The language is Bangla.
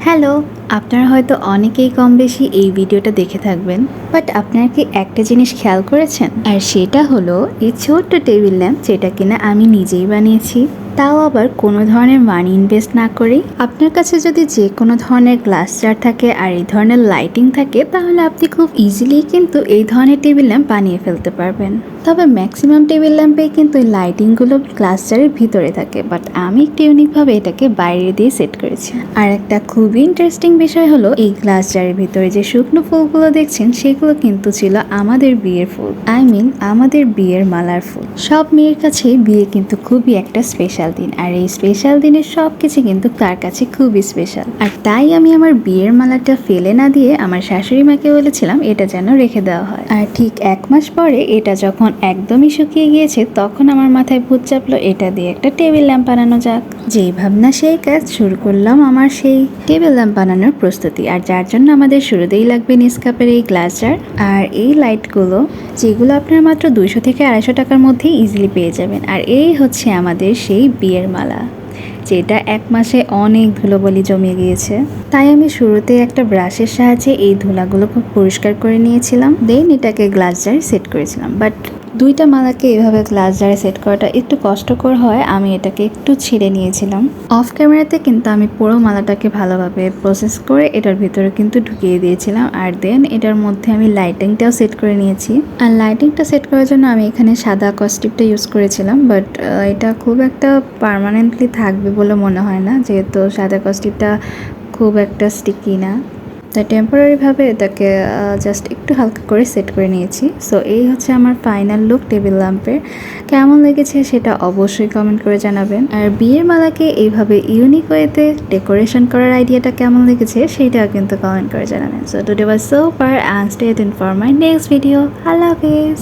হ্যালো, আপনারা হয়তো অনেকেই কম বেশি এই ভিডিওটা দেখে থাকবেন, বাট আপনারা কি একটা জিনিস খেয়াল করেছেন? আর সেটা হলো এই ছোট্ট টেবিল ল্যাম্প, যেটা কিনা আমি নিজেই বানিয়েছি, তাও আবার কোনো ধরনের মানি ইনভেস্ট না করেই। আপনার কাছে যদি যে কোনো ধরনের গ্লাস জার থাকে আর এই ধরনের লাইটিং থাকে, তাহলে আপনি খুব ইজিলি কিন্তু এই ধরনের টেবিল ল্যাম্প বানিয়ে ফেলতে পারবেন। তবে ম্যাক্সিমাম টেবিল ল্যাম্পেই কিন্তু এই লাইটিংগুলো গ্লাস জারের ভিতরে থাকে, বাট আমি একটু ইউনিকভাবে এটাকে বাইরে দিয়ে সেট করেছি। আর একটা খুবই ইন্টারেস্টিং বিষয় হলো, এই গ্লাস জারের ভিতরে যে শুকনো ফুলগুলো দেখছেন, সেগুলো কিন্তু ছিল আমাদের বিয়ের ফুল, আমাদের বিয়ের মালার ফুল। সব মেয়ের কাছে বিয়ে কিন্তু খুবই একটা স্পেশাল দিন, আর এই স্পেশাল দিনের সব কিছু কিন্তু তার কাছে খুবই স্পেশাল। আর তাই আমি আমার বিয়ের মালাটা ফেলে না দিয়ে আমার শাশুড়ি মাকে বলেছিলাম এটা যেন রেখে দেওয়া হয়। আর ঠিক 1 মাস পরে এটা যখন একদমই শুকিয়ে গিয়েছে, তখন আমার মাথায় ভূত চাপলো এটা দিয়ে একটা টেবিল ল্যাম্প বানানো যাক। যেই ভাবনা সেই কাজ, শুরু করলাম আমার সেই টেবিল ল্যাম্প বানানোর প্রস্তুতি। আর যার জন্য আমাদের শুরুতেই লাগবে নেসকাপের এই গ্লাস জার আর এই লাইটগুলো, যেগুলো আপনারা মাত্র 200 থেকে 250 টাকার মধ্যেই ইজিলি পেয়ে যাবেন। আর এই হচ্ছে আমাদের সেই বিয়ের মালা, যেটা 1 মাসে অনেক ধুলোবালি জমে গিয়েছে। তাই আমি শুরুতে একটা ব্রাশের সাহায্যে এই ধুলাগুলো খুব পরিষ্কার করে নিয়েছিলাম, দেন এটাকে গ্লাস জারে সেট করেছিলাম। বাট দুইটা মালাকে এভাবে গ্লাস জারে সেট করাটা একটু কষ্টকর হয়, আমি এটাকে একটু ছিঁড়ে নিয়েছিলাম। অফ ক্যামেরাতে কিন্তু আমি পুরো মালাটাকে ভালোভাবে প্রসেস করে এটার ভিতরে কিন্তু ঢুকিয়ে দিয়েছিলাম। আর দেন এটার মধ্যে আমি লাইটিংটাও সেট করে নিয়েছি। আর লাইটিংটা সেট করার জন্য আমি এখানে সাদা কস্টিপটা ইউজ করেছিলাম, বাট এটা খুব একটা পার্মানেন্টলি থাকবে বলে মনে হয় না, যেহেতু সাদা কস্টিপটা খুব একটা স্টিকি না। তাই টেম্পোরারিভাবে এটাকে জাস্ট একটু হালকা করে সেট করে নিয়েছি। সো এই হচ্ছে আমার ফাইনাল লুক টেবিল ল্যাম্পের। কেমন লেগেছে সেটা অবশ্যই কমেন্ট করে জানাবেন। আর বিয়ের মালাকে এইভাবে ইউনিক ওয়েতে ডেকোরেশন করার আইডিয়াটা কেমন লেগেছে সেটাও কিন্তু কমেন্ট করে জানাবেন। So today was so far, and stay tuned for my next video. আল্লাহ হাফেজ।